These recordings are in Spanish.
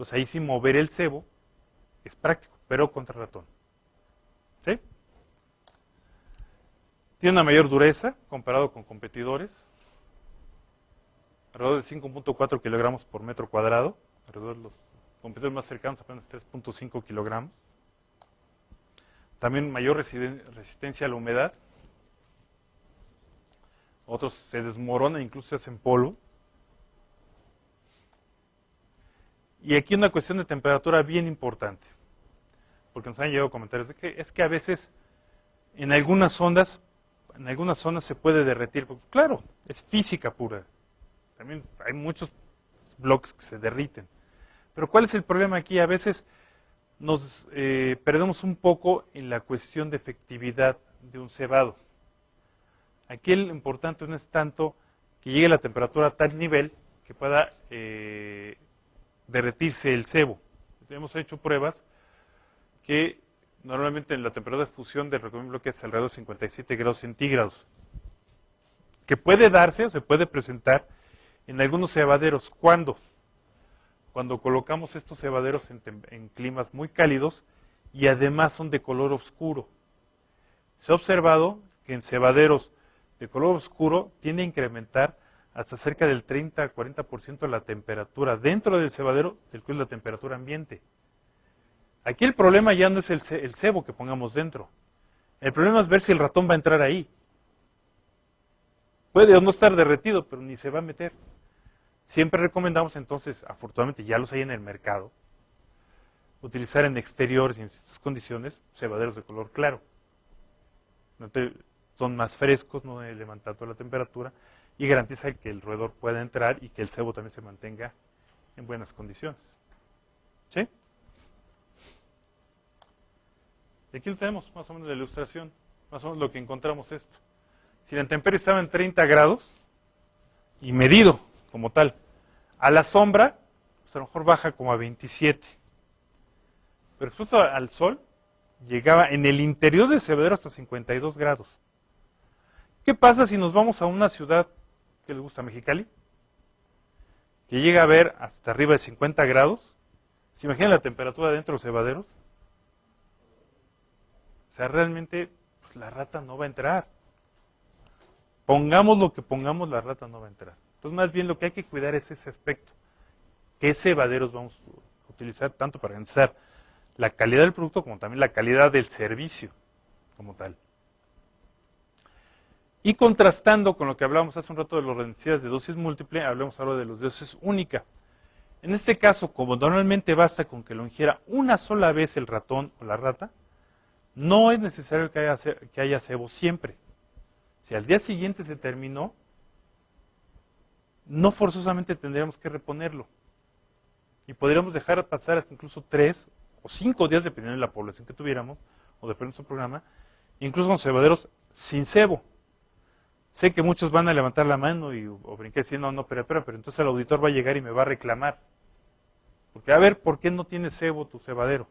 Entonces ahí sí mover el cebo es práctico, pero contra ratón. ¿Sí? Tiene una mayor dureza comparado con competidores, alrededor de 5.4 kilogramos por metro cuadrado, alrededor de los competidores más cercanos apenas 3.5 kilogramos. También mayor resistencia a la humedad. Otros se desmoronan, incluso se hacen polvo. Y aquí una cuestión de temperatura bien importante, porque nos han llegado comentarios de que es que a veces en algunas zonas se puede derretir. Pues, claro, es física pura. También hay muchos bloques que se derriten. Pero ¿cuál es el problema aquí? A veces nos perdemos un poco en la cuestión de efectividad de un cebado. Aquí lo importante no es tanto que llegue la temperatura a tal nivel que pueda derretirse el cebo. Hemos hecho pruebas que normalmente en la temperatura de fusión del recomiendo bloque es alrededor de 57 grados centígrados, que puede darse o se puede presentar en algunos cebaderos. ¿Cuándo? Cuando colocamos estos cebaderos en climas muy cálidos y además son de color oscuro. Se ha observado que en cebaderos de color oscuro tiende a incrementar hasta cerca del 30 a 40% la temperatura dentro del cebadero, del cual es la temperatura ambiente. Aquí el problema ya no es el cebo que pongamos dentro. El problema es ver si el ratón va a entrar ahí. Puede o no estar derretido, pero ni se va a meter. Siempre recomendamos entonces, afortunadamente ya los hay en el mercado, utilizar en exteriores y en estas condiciones cebaderos de color claro. Son más frescos, no levantan toda la temperatura y garantiza que el roedor pueda entrar y que el cebo también se mantenga en buenas condiciones. ¿Sí? Y aquí lo tenemos, más o menos la ilustración, más o menos lo que encontramos esto. Si la intemperie estaba en 30 grados y medido como tal, a la sombra, pues a lo mejor baja como a 27. Pero expuesto al sol, llegaba en el interior del cebadero hasta 52 grados. ¿Qué pasa si nos vamos a una ciudad que les gusta, Mexicali? Que llega a ver hasta arriba de 50 grados. ¿Se imaginan la temperatura dentro de los cebaderos? O sea, realmente pues, la rata no va a entrar. Pongamos lo que pongamos, la rata no va a entrar. Entonces, más bien lo que hay que cuidar es ese aspecto. ¿Qué cebaderos vamos a utilizar tanto para garantizar la calidad del producto como también la calidad del servicio como tal? Y contrastando con lo que hablábamos hace un rato de los reducidas de dosis múltiple, hablemos ahora de los de dosis única. En este caso, como normalmente basta con que lo ingiera una sola vez el ratón o la rata, no es necesario que haya cebo siempre. Si al día siguiente se terminó, no forzosamente tendríamos que reponerlo. Y podríamos dejar pasar hasta incluso 3 o 5 días, dependiendo de la población que tuviéramos, o dependiendo de nuestro programa, incluso con cebaderos sin cebo. Sé que muchos van a levantar la mano o brincar y decir, no, pero entonces el auditor va a llegar y me va a reclamar. Porque, a ver, ¿por qué no tiene cebo tu cebadero?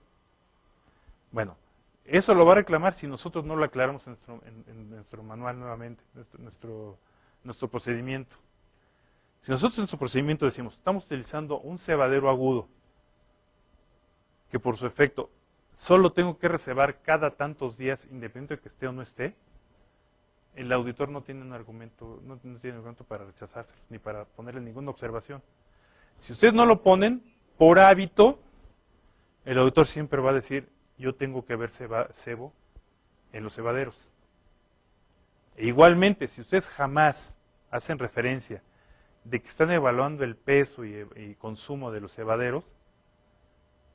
Bueno, eso lo va a reclamar si nosotros no lo aclaramos en nuestro manual nuevamente, nuestro procedimiento. Si nosotros en nuestro procedimiento decimos, estamos utilizando un cebadero agudo, que por su efecto solo tengo que reservar cada tantos días, independiente de que esté o no esté, el auditor no tiene un argumento, no tiene argumento para rechazárselos, ni para ponerle ninguna observación. Si ustedes no lo ponen, por hábito, el auditor siempre va a decir, yo tengo que ver cebo en los cebaderos. E igualmente, si ustedes jamás hacen referencia de que están evaluando el peso y consumo de los cebaderos,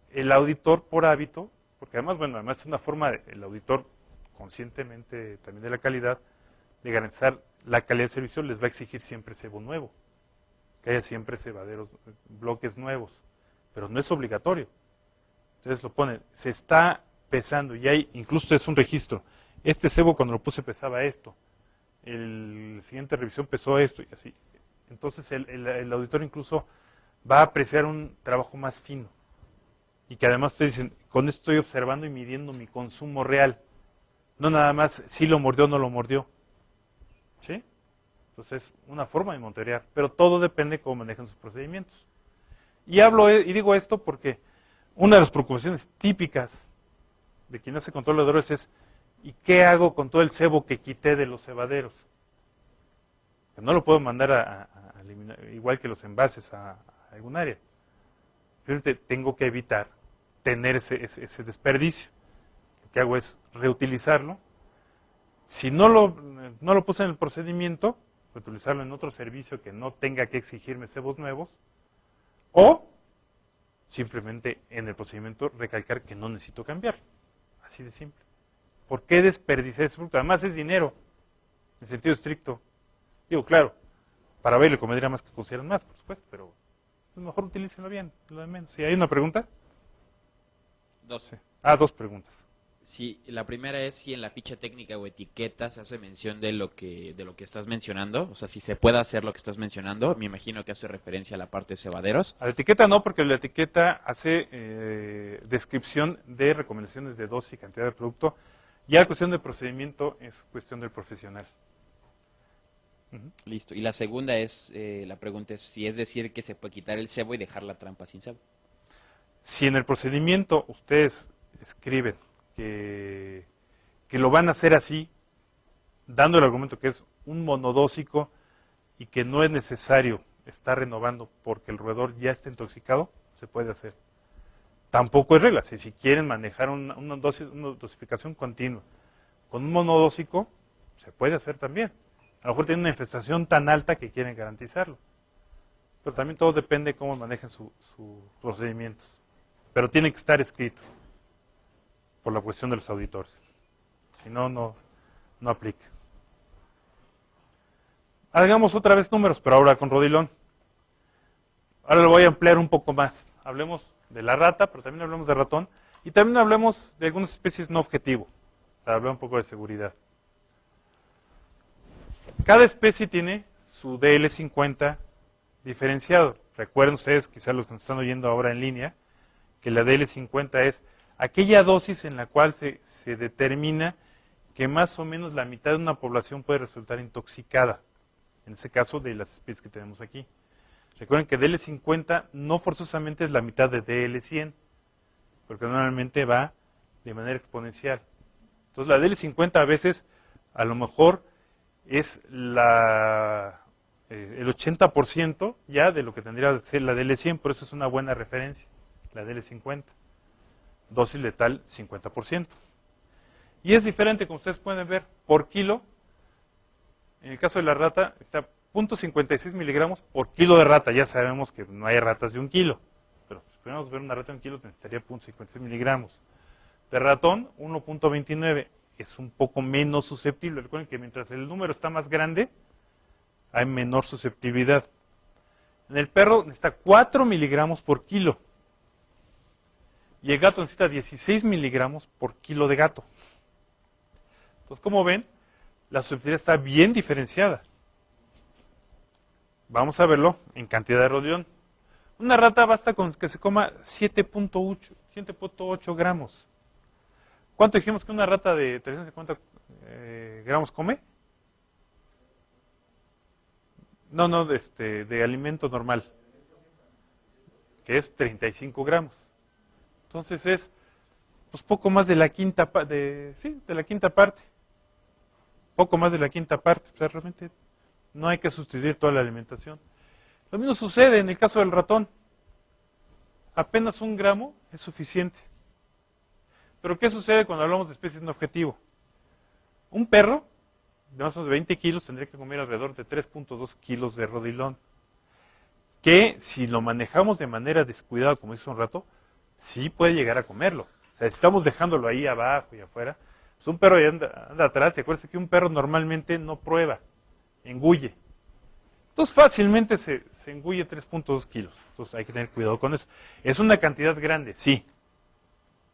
el auditor por hábito, porque además es una forma, el auditor conscientemente también de la calidad, de garantizar la calidad de servicio, les va a exigir siempre cebo nuevo, que haya siempre cebaderos, bloques nuevos, pero no es obligatorio. Entonces lo ponen, se está pesando y hay, incluso es un registro, este cebo cuando lo puse pesaba esto, el siguiente revisión pesó esto y así. Entonces el auditor incluso va a apreciar un trabajo más fino y que además ustedes dicen, con esto estoy observando y midiendo mi consumo real, no nada más si lo mordió o no lo mordió. ¿Sí? Entonces, una forma de monitorear, pero todo depende de cómo manejan sus procedimientos. Y digo esto porque una de las preocupaciones típicas de quien hace control de odores es ¿y qué hago con todo el sebo que quité de los cebaderos? Que no lo puedo mandar a eliminar, igual que los envases a algún área. Simplemente tengo que evitar tener ese desperdicio. Lo que hago es reutilizarlo. Si no lo puse en el procedimiento, reutilizarlo en otro servicio que no tenga que exigirme cebos nuevos, o simplemente en el procedimiento recalcar que no necesito cambiar. Así de simple. ¿Por qué desperdiciar ese producto? Además es dinero, en sentido estricto. Digo, claro, para verlo convendría más que pusieran más, por supuesto, pero mejor utilícenlo bien, lo de menos. ¿Sí? ¿Hay una pregunta? Dos. Sí. Dos preguntas. Sí, la primera es si en la ficha técnica o etiqueta se hace mención de lo que estás mencionando, o sea, si se puede hacer lo que estás mencionando. Me imagino que hace referencia a la parte de cebaderos. A la etiqueta no, porque la etiqueta hace descripción de recomendaciones de dosis y cantidad de producto. Ya la cuestión del procedimiento es cuestión del profesional. Listo. Y la segunda es, la pregunta es si es decir que se puede quitar el cebo y dejar la trampa sin cebo. Si en el procedimiento ustedes escriben que lo van a hacer así, dando el argumento que es un monodósico y que no es necesario estar renovando porque el roedor ya está intoxicado, se puede hacer. Tampoco es regla. Si quieren manejar una dosificación continua con un monodósico, se puede hacer también. A lo mejor tienen una infestación tan alta que quieren garantizarlo. Pero también todo depende de cómo manejen sus procedimientos. Pero tiene que estar escrito por la cuestión de los auditores. Si no, no aplica. Hagamos otra vez números, pero ahora con rodilón. Ahora lo voy a ampliar un poco más. Hablemos de la rata, pero también hablemos de ratón. Y también hablemos de algunas especies no objetivo, para hablar un poco de seguridad. Cada especie tiene su DL50 diferenciado. Recuerden ustedes, quizás los que nos están oyendo ahora en línea, que la DL50 es aquella dosis en la cual se determina que más o menos la mitad de una población puede resultar intoxicada. En ese caso, de las especies que tenemos aquí. Recuerden que DL50 no forzosamente es la mitad de DL100, porque normalmente va de manera exponencial. Entonces, la DL50 a veces, a lo mejor, es el 80% ya de lo que tendría que ser la DL100, por eso es una buena referencia, la DL50. Dosis letal 50%. Y es diferente, como ustedes pueden ver, por kilo. En el caso de la rata, está 0.56 miligramos por kilo de rata. Ya sabemos que no hay ratas de 1 kilo. Pero si pudiéramos ver una rata de 1 kilo, necesitaría 0.56 miligramos. De ratón, 1.29. Es un poco menos susceptible. Recuerden que mientras el número está más grande, hay menor susceptibilidad. En el perro necesita 4 miligramos por kilo. Y el gato necesita 16 miligramos por kilo de gato. Entonces, como ven, la susceptibilidad está bien diferenciada. Vamos a verlo en cantidad de rodilón. Una rata basta con que se coma 7.8 gramos. ¿Cuánto dijimos que una rata de 350 gramos come? No, de alimento normal, que es 35 gramos. Entonces es pues poco más de la quinta de la quinta parte. Poco más de la quinta parte. O sea, realmente no hay que sustituir toda la alimentación. Lo mismo sucede en el caso del ratón. Apenas 1 gramo es suficiente. Pero ¿qué sucede cuando hablamos de especies no objetivo? Un perro de más o menos 20 kilos tendría que comer alrededor de 3.2 kilos de rodilón. Que si lo manejamos de manera descuidada, como dije un rato, sí puede llegar a comerlo. O sea, si estamos dejándolo ahí abajo y afuera, pues un perro ya anda atrás, y acuérdense que un perro normalmente no prueba, engulle. Entonces fácilmente se engulle 3.2 kilos. Entonces hay que tener cuidado con eso. ¿Es una cantidad grande? Sí.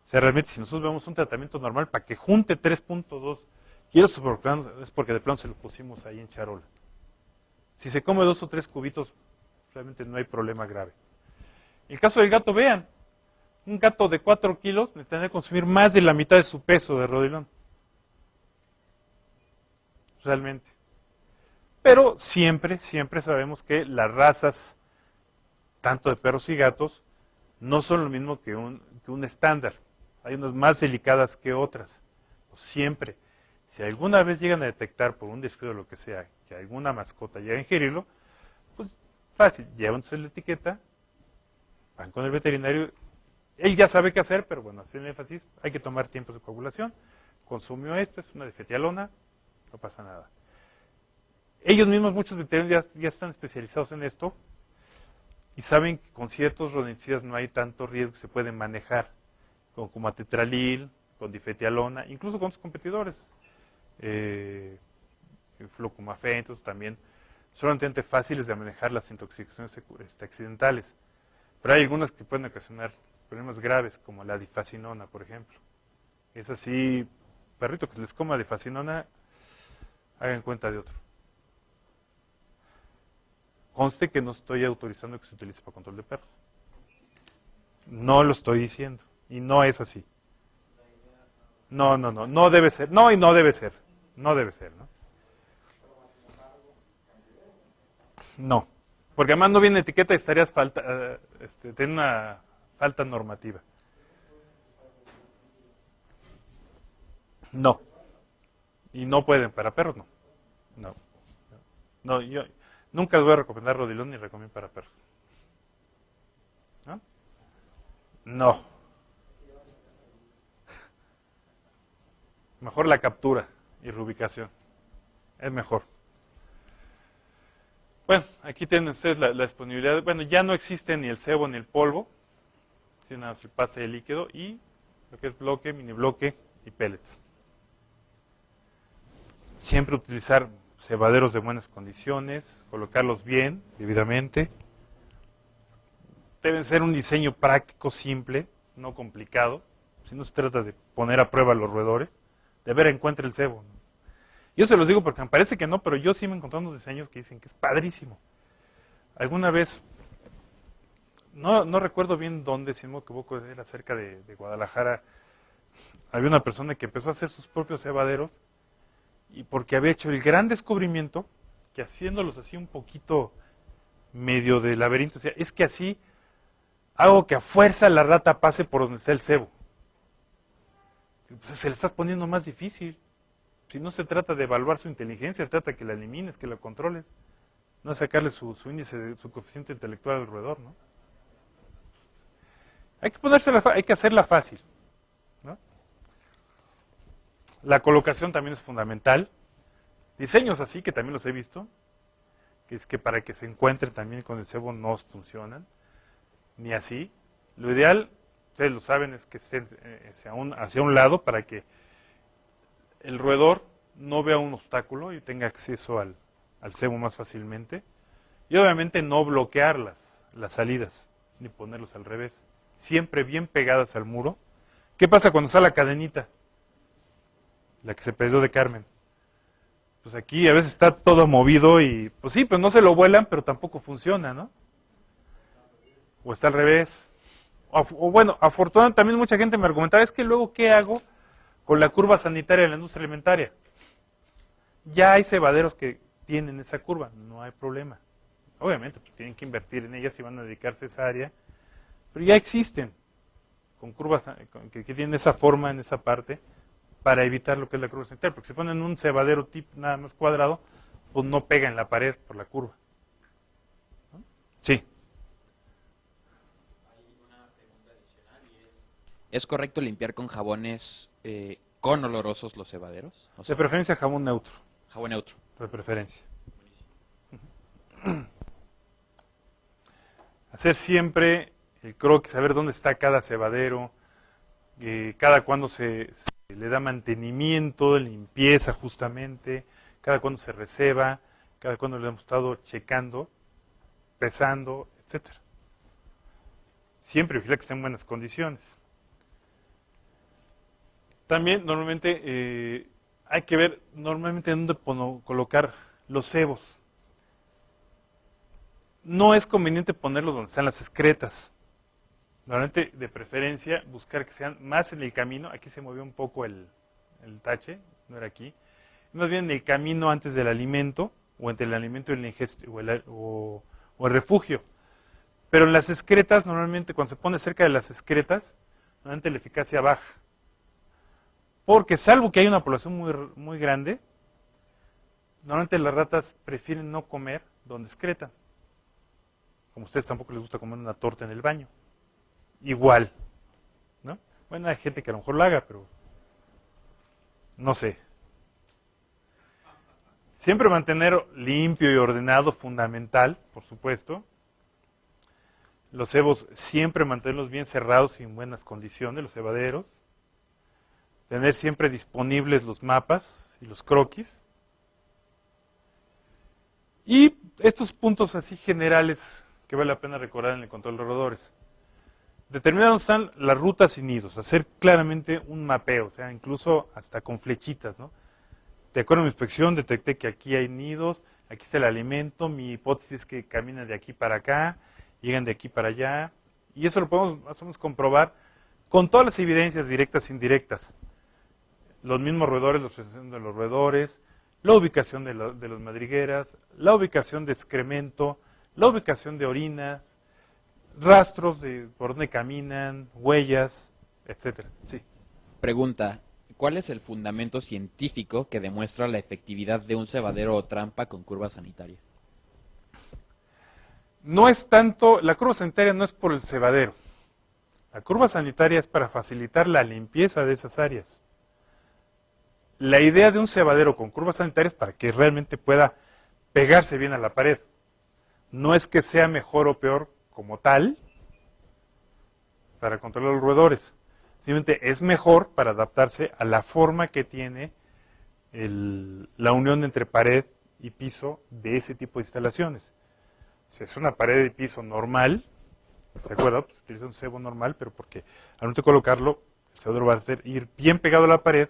O sea, realmente si nosotros vemos un tratamiento normal para que junte 3.2 kilos, es porque de plano se lo pusimos ahí en charola. Si se come 2 o 3 cubitos, realmente no hay problema grave. En el caso del gato, vean, un gato de 4 kilos necesitaría consumir más de la mitad de su peso de rodilón. Realmente. Pero siempre sabemos que las razas tanto de perros y gatos, no son lo mismo que un estándar. Hay unas más delicadas que otras. Siempre, si alguna vez llegan a detectar por un descuido o lo que sea, que alguna mascota llega a ingerirlo, pues fácil, llévanse la etiqueta, van con el veterinario, él ya sabe qué hacer, pero bueno, hacer el énfasis, hay que tomar tiempos de coagulación, consumió esto, es una difetialona, no pasa nada. Ellos mismos, muchos veterinarios ya están especializados en esto y saben que con ciertos rodenticidas no hay tanto riesgo, se pueden manejar con cumatetralil, con difetialona, incluso con sus competidores, flucomafentos también, son relativamente fáciles de manejar las intoxicaciones accidentales, pero hay algunas que pueden ocasionar problemas graves, como la difacinona, por ejemplo. Es así, perrito que les coma difacinona, hagan cuenta de otro. Conste que no estoy autorizando que se utilice para control de perros. No lo estoy diciendo, y no es así. No debe ser, no y no debe ser, no debe ser, ¿no? No, porque además no viene etiqueta y estarías teniendo una falta normativa. No, y no pueden, para perros no. No, yo nunca les voy a recomendar Rodilón ni recomiendo para perros. ¿No? No. Mejor la captura y reubicación. Es mejor. Bueno, aquí tienen ustedes la disponibilidad. Bueno, ya no existe ni el cebo ni el polvo. Tiene nada más el pase de líquido y lo que es bloque, mini bloque y pellets. Siempre utilizar cebaderos de buenas condiciones, colocarlos bien, debidamente. Deben ser un diseño práctico, simple, no complicado. Si no se trata de poner a prueba los roedores, de ver encuentre el cebo. Yo se los digo porque me parece que no, pero yo sí me he encontrado unos diseños que dicen que es padrísimo. Alguna vez, no recuerdo bien dónde, si no me equivoco, era cerca de Guadalajara, había una persona que empezó a hacer sus propios cebaderos y porque había hecho el gran descubrimiento que haciéndolos así un poquito medio de laberinto, o sea, es que así hago que a fuerza la rata pase por donde está el cebo. Pues se le estás poniendo más difícil. Si no se trata de evaluar su inteligencia, se trata de que la elimines, que la controles. No es sacarle su índice, su coeficiente intelectual al roedor, ¿no? Hay que hay que hacerla fácil, ¿no? La colocación también es fundamental. Diseños así, que también los he visto, que es que para que se encuentren también con el cebo no funcionan, ni así. Lo ideal, ustedes lo saben, es que estén hacia un lado para que el roedor no vea un obstáculo y tenga acceso al cebo más fácilmente. Y obviamente no bloquear las salidas, ni ponerlos al revés. Siempre bien pegadas al muro. ¿Qué pasa cuando está la cadenita? La que se perdió de Carmen. Pues aquí a veces está todo movido y, pues sí, pues no se lo vuelan, pero tampoco funciona, ¿no? O está al revés. O bueno, afortunadamente también mucha gente me argumentaba, es que luego, ¿qué hago con la curva sanitaria de la industria alimentaria? Ya hay cebaderos que tienen esa curva, no hay problema. Obviamente, pues tienen que invertir en ellas y van a dedicarse a esa área, pero ya existen con curvas que tienen esa forma en esa parte para evitar lo que es la curva sanitaria, porque si ponen un cebadero tipo nada más cuadrado, pues no pega en la pared por la curva. ¿No? Sí. Hay una pregunta adicional y ¿es correcto limpiar con jabones con olorosos los cebaderos? O sea, De preferencia jabón neutro. jabón neutro. De preferencia. Hacer siempre el croquis, saber dónde está cada cebadero, cada cuándo se le da mantenimiento, limpieza justamente, cada cuándo se receba, cada cuándo le hemos estado checando, pesando, etcétera. Siempre vigilar que estén en buenas condiciones. También normalmente hay que ver normalmente dónde colocar los cebos. No es conveniente ponerlos donde están las excretas. Normalmente, de preferencia, buscar que sean más en el camino. Aquí se movió un poco el tache, no era aquí. Más bien en el camino antes del alimento, o entre el alimento y el ingestión, o el refugio. Pero en las excretas, normalmente cuando se pone cerca de las excretas, normalmente la eficacia baja. Porque salvo que hay una población muy grande, normalmente las ratas prefieren no comer donde excretan. Como a ustedes tampoco les gusta comer una torta en el baño. Igual, ¿no? Bueno, hay gente que a lo mejor lo haga, pero no sé. Siempre mantener limpio y ordenado, fundamental, por supuesto. Los cebos siempre mantenerlos bien cerrados y en buenas condiciones, los cebaderos. Tener siempre disponibles los mapas y los croquis. Y estos puntos así generales que vale la pena recordar en el control de roedores. Determinar dónde están las rutas y nidos, hacer claramente un mapeo, o sea, incluso hasta con flechitas, ¿no? De acuerdo a mi inspección, detecté que aquí hay nidos, aquí está el alimento, mi hipótesis es que caminan de aquí para acá, llegan de aquí para allá, y eso lo podemos más o menos comprobar con todas las evidencias directas e indirectas. Los mismos roedores, la observación de los roedores, la ubicación de las madrigueras, la ubicación de excremento, la ubicación de orinas, rastros de por dónde caminan, huellas, etcétera. Sí. Pregunta, ¿cuál es el fundamento científico que demuestra la efectividad de un cebadero o trampa con curva sanitaria? No es tanto, la curva sanitaria no es por el cebadero. La curva sanitaria es para facilitar la limpieza de esas áreas. La idea de un cebadero con curva sanitaria es para que realmente pueda pegarse bien a la pared. No es que sea mejor o peor como tal para controlar los roedores. Simplemente es mejor para adaptarse a la forma que tiene la unión entre pared y piso de ese tipo de instalaciones. Si es una pared de piso normal, ¿se acuerda? Pues se utiliza un cebo normal, pero porque al momento de colocarlo, el cebadero va a ir bien pegado a la pared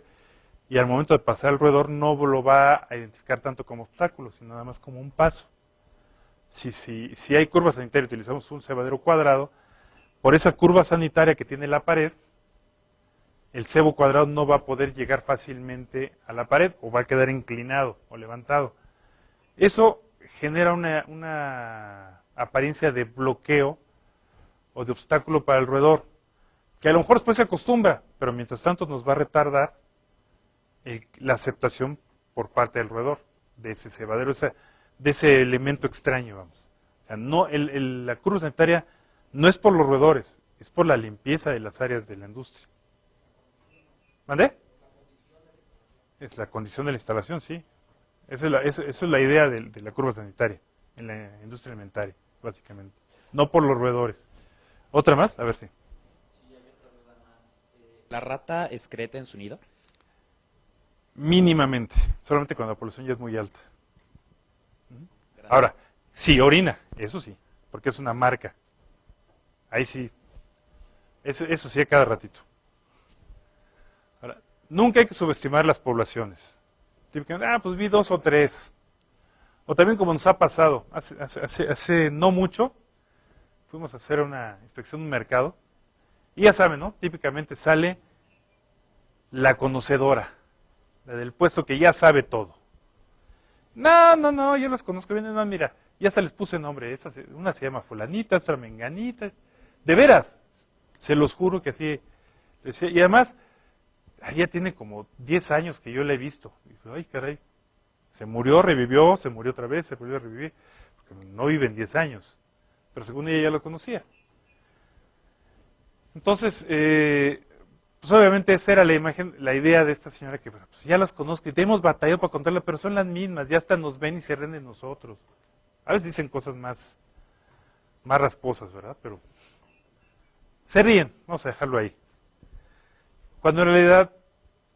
y al momento de pasar el roedor no lo va a identificar tanto como obstáculo, sino nada más como un paso. Si hay curva sanitaria, utilizamos un cebadero cuadrado, por esa curva sanitaria que tiene la pared, el cebo cuadrado no va a poder llegar fácilmente a la pared o va a quedar inclinado o levantado. Eso genera una apariencia de bloqueo o de obstáculo para el roedor, que a lo mejor después se acostumbra, pero mientras tanto nos va a retardar la aceptación por parte del roedor de ese cebadero, de ese elemento extraño, vamos. O sea, no, la curva sanitaria no es por los roedores, es por la limpieza de las áreas de la industria. ¿Mandé? Es la condición de la instalación, sí. Esa es la idea de la curva sanitaria en la industria alimentaria, básicamente. No por los roedores. ¿Otra más? A ver si. ¿La rata excreta en su nido? Mínimamente, solamente cuando la población ya es muy alta. Ahora, sí, orina, eso sí, porque es una marca. Ahí sí. Eso sí a cada ratito. Ahora, nunca hay que subestimar las poblaciones. Típicamente, pues vi 2 o 3. O también como nos ha pasado, hace no mucho, fuimos a hacer una inspección de un mercado. Y ya saben, ¿no? Típicamente sale la conocedora, la del puesto que ya sabe todo. No, yo las conozco bien, no, mira, ya se les puse nombre, una se llama fulanita, otra menganita. De veras, se los juro que así decía. Y además, ya tiene como 10 años que yo la he visto. Y digo, ay, caray, se murió, revivió, se murió otra vez, se volvió a revivir. Porque no viven 10 años. Pero según ella ya lo conocía. Entonces, pues obviamente esa era la idea de esta señora que pues ya las conozco y tenemos batallado para contarla, pero son las mismas, ya hasta nos ven y se ríen de nosotros. A veces dicen cosas más rasposas, ¿verdad? Pero se ríen, vamos a dejarlo ahí. Cuando en realidad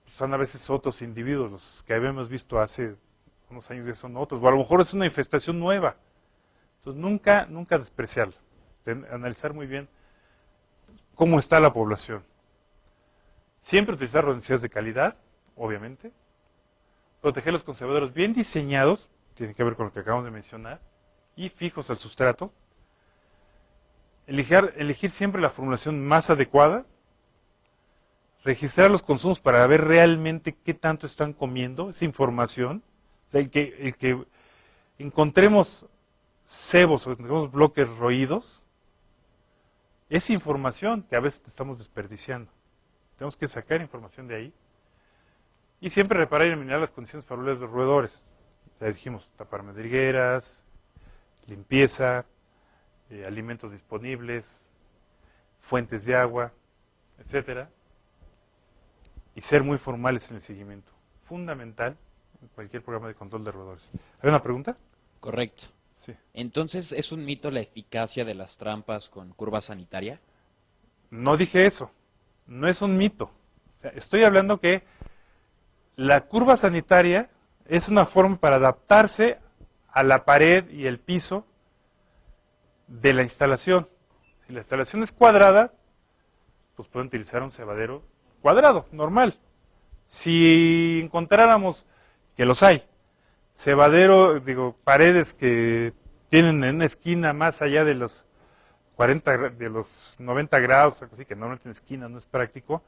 son a veces otros individuos, los que habíamos visto hace unos años ya son otros, o a lo mejor es una infestación nueva. Entonces nunca despreciarla, analizar muy bien cómo está la población. Siempre utilizar rodenticidas de calidad, obviamente. Proteger los conservadores bien diseñados, tiene que ver con lo que acabamos de mencionar, y fijos al sustrato. Elegir siempre la formulación más adecuada. Registrar los consumos para ver realmente qué tanto están comiendo, esa información. O sea, el que encontremos cebos o encontremos bloques roídos, Es información que a veces estamos desperdiciando. Tenemos que sacar información de ahí. Y siempre reparar y eliminar las condiciones favorables de los roedores. Ya dijimos, tapar madrigueras, limpieza, alimentos disponibles, fuentes de agua, etcétera. Y ser muy formales en el seguimiento. Fundamental en cualquier programa de control de roedores. ¿Hay una pregunta? Correcto. Sí. Entonces, ¿es un mito la eficacia de las trampas con curva sanitaria? No dije eso. No es un mito. O sea, estoy hablando que la curva sanitaria es una forma para adaptarse a la pared y el piso de la instalación. Si la instalación es cuadrada, pues pueden utilizar un cebadero cuadrado, normal. Si encontráramos, que los hay, paredes que tienen en una esquina más allá de los de los 90 grados, así que normalmente en esquina no es práctico,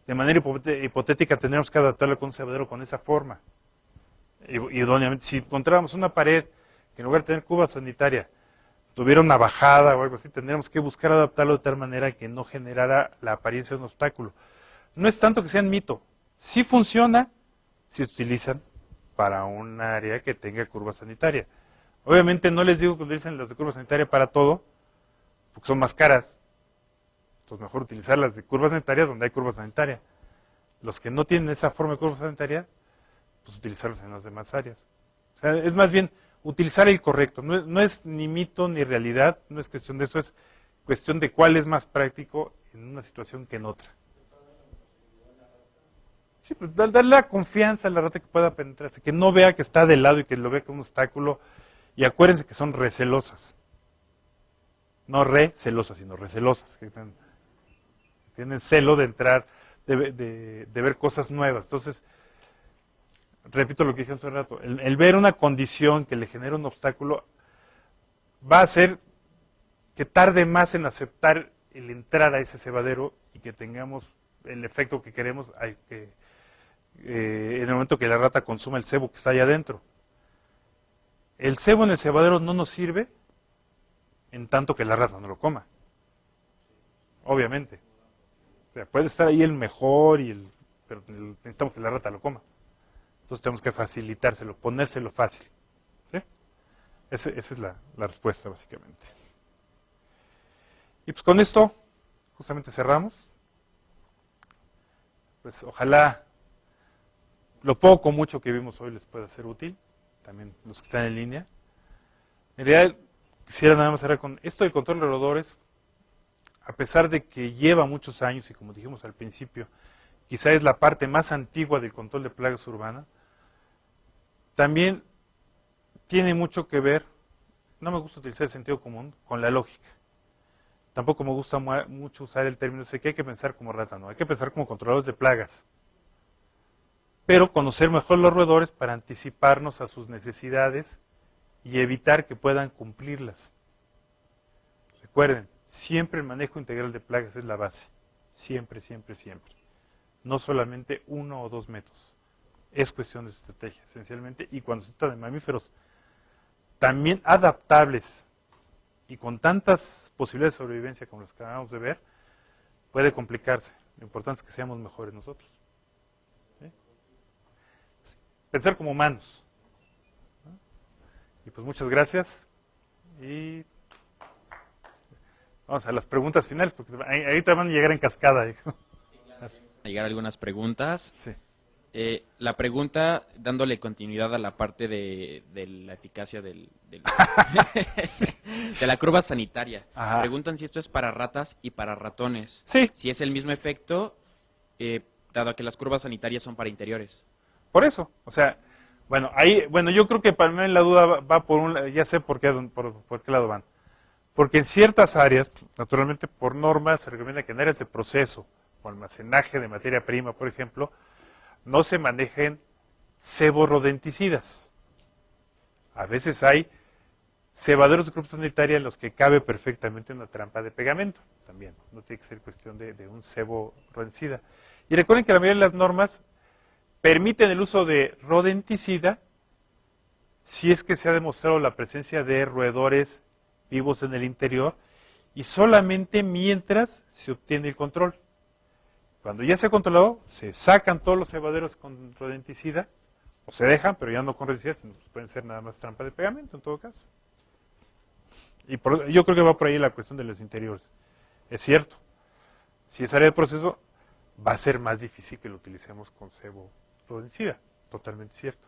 de manera hipotética tendríamos que adaptarlo con un cebadero con esa forma. Idóneamente, si encontráramos una pared que en lugar de tener cuba sanitaria tuviera una bajada o algo así, tendríamos que buscar adaptarlo de tal manera que no generara la apariencia de un obstáculo. No es tanto que sean mito, sí funciona si se utilizan para un área que tenga curva sanitaria. Obviamente no les digo que utilicen las de curva sanitaria para todo, porque son más caras. Entonces mejor utilizar las de curva sanitaria donde hay curva sanitaria. Los que no tienen esa forma de curva sanitaria, pues utilizarlos en las demás áreas. O sea, es más bien utilizar el correcto. No es ni mito ni realidad, no es cuestión de eso, es cuestión de cuál es más práctico en una situación que en otra. Sí, pues darle la confianza a la rata que pueda penetrarse, que no vea que está de lado y que lo vea como un obstáculo. Y acuérdense que son recelosas. No recelosas, sino recelosas. Que tienen celo de entrar, de ver cosas nuevas. Entonces, repito lo que dije hace un rato, el ver una condición que le genera un obstáculo va a hacer que tarde más en aceptar el entrar a ese cebadero y que tengamos el efecto que queremos en el momento que la rata consuma el cebo que está allá adentro. El cebo en el cebadero no nos sirve en tanto que la rata no lo coma. Obviamente. O sea, puede estar ahí el mejor, pero necesitamos que la rata lo coma. Entonces tenemos que facilitárselo, ponérselo fácil. ¿Sí? Esa es la respuesta, básicamente. Y pues con esto, justamente cerramos. Pues ojalá lo poco o mucho que vimos hoy les pueda ser útil. También los que están en línea. En realidad, quisiera nada más cerrar con esto del control de roedores. A pesar de que lleva muchos años, y como dijimos al principio, quizá es la parte más antigua del control de plagas urbanas, también tiene mucho que ver, no me gusta utilizar el sentido común, con la lógica. Tampoco me gusta mucho usar el término de que hay que pensar como rata, no, hay que pensar como controladores de plagas. Pero conocer mejor los roedores para anticiparnos a sus necesidades y evitar que puedan cumplirlas. Recuerden, siempre el manejo integral de plagas es la base. Siempre, siempre, siempre. No solamente 1 o 2 métodos. Es cuestión de estrategia, esencialmente. Y cuando se trata de mamíferos también adaptables y con tantas posibilidades de sobrevivencia como las que acabamos de ver, puede complicarse. Lo importante es que seamos mejores nosotros. ¿Sí? Pensar como humanos. Y pues muchas gracias. Y vamos a las preguntas finales, porque ahí te van a llegar en cascada. Sí, claro, a llegar algunas preguntas. Sí. La pregunta, dándole continuidad a la parte de la eficacia de la curva sanitaria. Ajá. Preguntan si esto es para ratas y para ratones. Sí. Si es el mismo efecto, dado que las curvas sanitarias son para interiores. Por eso, o sea, bueno, yo creo que para mí la duda va por ya sé por qué lado van. Porque en ciertas áreas, naturalmente por norma, se recomienda que en áreas de proceso o almacenaje de materia prima, por ejemplo, no se manejen ceborrodenticidas. A veces hay cebaderos de curva sanitaria en los que cabe perfectamente una trampa de pegamento. También, no tiene que ser cuestión de un cebo rodencida. Y recuerden que la mayoría de las normas permiten el uso de rodenticida si es que se ha demostrado la presencia de roedores vivos en el interior y solamente mientras se obtiene el control. Cuando ya se ha controlado, se sacan todos los cebaderos con rodenticida, o se dejan, pero ya no con rodenticidas, sino pues pueden ser nada más trampa de pegamento en todo caso. Y yo creo que va por ahí la cuestión de los interiores. Es cierto, si es área de proceso, va a ser más difícil que lo utilicemos con cebo rodenticida. Totalmente cierto.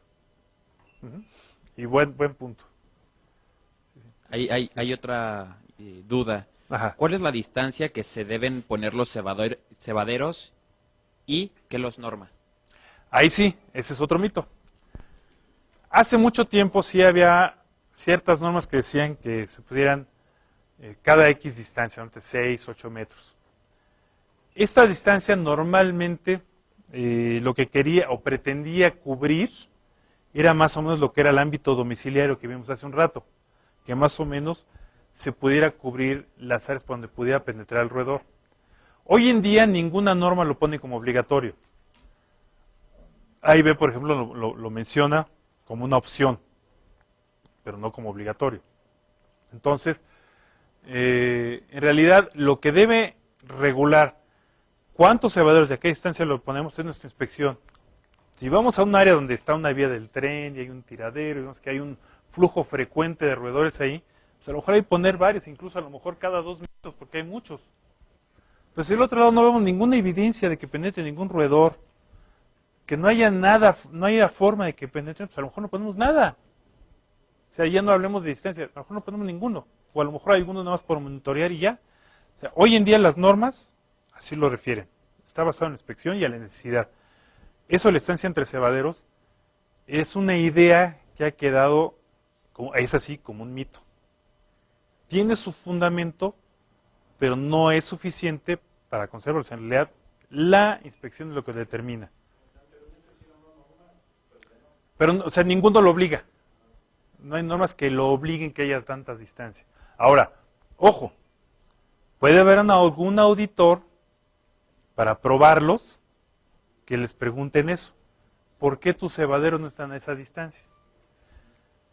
Y buen punto. Hay otra duda. Ajá. ¿Cuál es la distancia que se deben poner los cebaderos y qué los norma? Ahí sí, ese es otro mito. Hace mucho tiempo sí había ciertas normas que decían que se pudieran cada X distancia, entre 6, 8 metros. Esta distancia normalmente lo que quería o pretendía cubrir era más o menos lo que era el ámbito domiciliario que vimos hace un rato, que más o menos se pudiera cubrir las áreas por donde pudiera penetrar el roedor. Hoy en día ninguna norma lo pone como obligatorio. AIB, por ejemplo, lo menciona como una opción, pero no como obligatorio. Entonces, en realidad, lo que debe regular cuántos cebaderos de a qué distancia lo ponemos es nuestra inspección. Si vamos a un área donde está una vía del tren y hay un tiradero, y vemos que hay un flujo frecuente de roedores ahí, pues a lo mejor hay que poner varios, incluso a lo mejor cada 2 metros, porque hay muchos. Pero si del otro lado no vemos ninguna evidencia de que penetre ningún roedor, que no haya nada, no haya forma de que penetre, pues a lo mejor no ponemos nada. O sea, ya no hablemos de distancia, a lo mejor no ponemos ninguno. O a lo mejor hay algunos nada más por monitorear y ya. O sea, hoy en día las normas así lo refieren. Está basado en la inspección y a la necesidad. Eso, la estancia entre cebaderos, es una idea que ha quedado, es así, como un mito. Tiene su fundamento, pero no es suficiente para conservarlo. En realidad, la inspección es lo que determina. Pero, o sea, ninguno lo obliga. No hay normas que lo obliguen que haya tanta distancia. Ahora, ojo, puede haber algún auditor para probarlos que les pregunten eso. ¿Por qué tus cebaderos no están a esa distancia?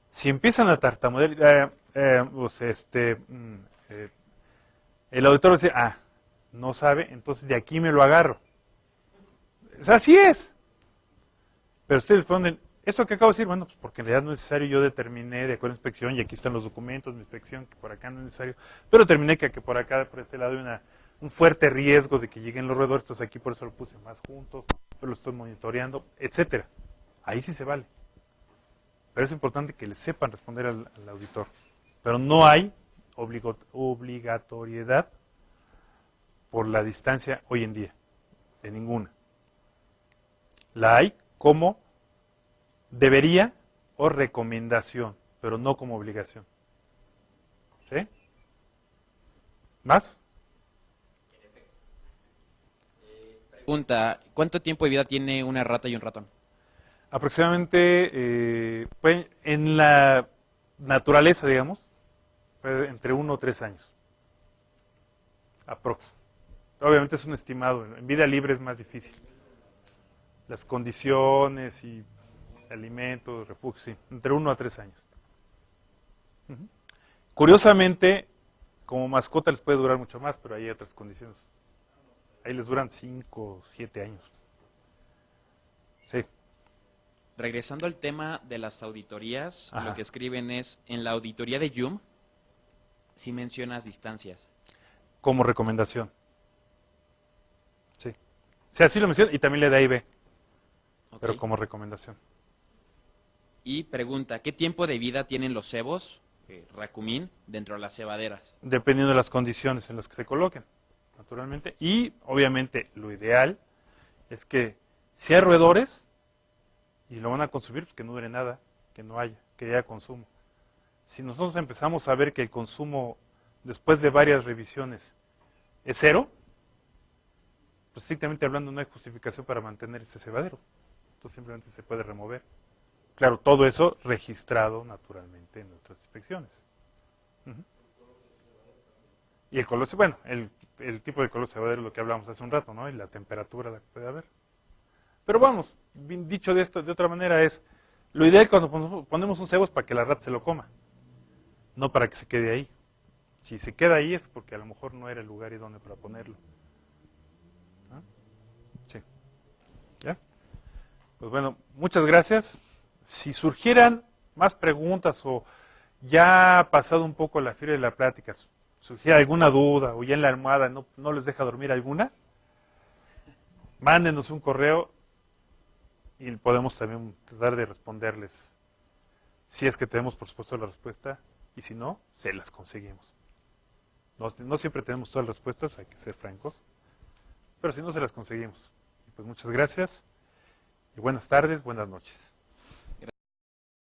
Si empiezan a tartamudear, el auditor va a decir, no sabe, entonces de aquí me lo agarro. O sea, así es. Pero ustedes ponen, ¿eso que acabo de decir? Bueno, pues porque en realidad no es necesario, yo determiné de acuerdo a la inspección, y aquí están los documentos, mi inspección, que por acá no es necesario, pero determiné que por acá, por este lado, hay un fuerte riesgo de que lleguen los roedores, entonces aquí por eso lo puse más juntos, pero lo estoy monitoreando, etcétera. Ahí sí se vale. Pero es importante que le sepan responder al auditor. Pero no hay obligatoriedad por la distancia hoy en día, de ninguna. La hay como debería o recomendación, pero no como obligación. ¿Sí? ¿Más? Pregunta, ¿cuánto tiempo de vida tiene una rata y un ratón? Aproximadamente, en la naturaleza, digamos, entre 1 o 3 años. Aprox. Obviamente es un estimado. En vida libre es más difícil. Las condiciones y alimentos, refugio, sí, entre 1 a 3 años. Curiosamente, como mascota les puede durar mucho más, pero hay otras condiciones. Ahí les duran 5 o 7 años. Sí. Regresando al tema de las auditorías, Ajá. lo que escriben es, en la auditoría de Yum, sí mencionas distancias. Como recomendación. Sí. Sí, así lo menciona y también le da IB, Ok. pero como recomendación. Y pregunta, ¿qué tiempo de vida tienen los cebos, racumín, dentro de las cebaderas? Dependiendo de las condiciones en las que se coloquen, naturalmente. Y obviamente lo ideal es que si hay roedores y lo van a consumir, pues que no dure nada, que no haya, que haya consumo. Si nosotros empezamos a ver que el consumo después de varias revisiones es 0, pues estrictamente hablando no hay justificación para mantener ese cebadero. Esto simplemente se puede remover. Claro, todo eso registrado naturalmente en nuestras inspecciones. Y el color, bueno, el tipo de color cebadero es lo que hablamos hace un rato, ¿no? Y la temperatura la que puede haber. Pero vamos, dicho de otra manera es, lo ideal cuando ponemos un cebo es para que la rata se lo coma, no para que se quede ahí. Si se queda ahí es porque a lo mejor no era el lugar idóneo para ponerlo. ¿Ah? Sí. ¿Ya? Pues bueno, muchas gracias. Si surgieran más preguntas o ya ha pasado un poco la fiebre de la plática, surgiera alguna duda o ya en la almohada no les deja dormir alguna, mándenos un correo y podemos también tratar de responderles. Si es que tenemos, por supuesto, la respuesta, y si no, se las conseguimos. No siempre tenemos todas las respuestas, hay que ser francos, pero si no, se las conseguimos. Pues muchas gracias y buenas tardes, buenas noches.